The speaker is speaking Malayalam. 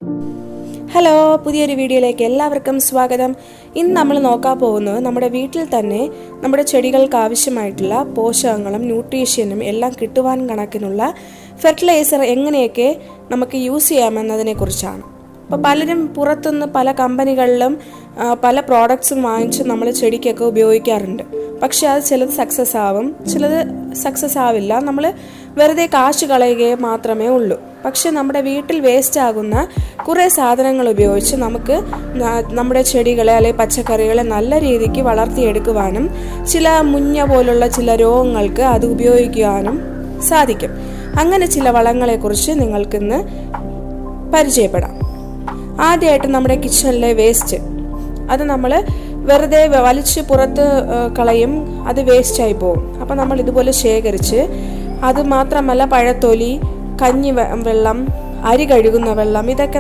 ഹലോ, പുതിയൊരു വീഡിയോയിലേക്ക് എല്ലാവർക്കും സ്വാഗതം. ഇന്ന് നമ്മൾ നോക്കാൻ പോകുന്നത് നമ്മുടെ വീട്ടിൽ തന്നെ നമ്മുടെ ചെടികൾക്ക് ആവശ്യമായിട്ടുള്ള പോഷകങ്ങളും ന്യൂട്രീഷ്യനും എല്ലാം കിട്ടുവാൻ കണക്കിനുള്ള ഫെർട്ടിലൈസർ എങ്ങനെയൊക്കെ നമുക്ക് യൂസ് ചെയ്യാമെന്നതിനെ കുറിച്ചാണ്. അപ്പോൾ പലരും പുറത്തുനിന്ന് പല കമ്പനികളിലും പല പ്രോഡക്ട്സും വാങ്ങിച്ച് നമ്മൾ ചെടിക്കൊക്കെ ഉപയോഗിക്കാറുണ്ട്. പക്ഷെ അത് ചിലത് സക്സസ് ആവും, ചിലത് സക്സസ് ആവില്ല. നമ്മൾ വെറുതെ കാശ് കളയുകയെ മാത്രമേ ഉള്ളൂ. പക്ഷെ നമ്മുടെ വീട്ടിൽ വേസ്റ്റ് ആകുന്ന കുറേ സാധനങ്ങൾ ഉപയോഗിച്ച് നമുക്ക് നമ്മുടെ ചെടികളെ അല്ലെങ്കിൽ പച്ചക്കറികളെ നല്ല രീതിക്ക് വളർത്തിയെടുക്കുവാനും ചില മുഞ്ഞ പോലുള്ള ചില രോഗങ്ങൾക്ക് അത് ഉപയോഗിക്കുവാനും സാധിക്കും. അങ്ങനെ ചില വളങ്ങളെക്കുറിച്ച് നിങ്ങൾക്കിന്ന് പരിചയപ്പെടാം. ആദ്യമായിട്ട് നമ്മുടെ കിച്ചണിലെ വേസ്റ്റ്, അത് നമ്മൾ വെറുതെ വലിച്ച് പുറത്ത് കളയും, അത് വേസ്റ്റായി പോകും. അപ്പം നമ്മൾ ഇതുപോലെ ശേഖരിച്ച്, അത് മാത്രമല്ല പഴത്തൊലി, കഞ്ഞി വെള്ളം, അരി കഴുകുന്ന വെള്ളം, ഇതൊക്കെ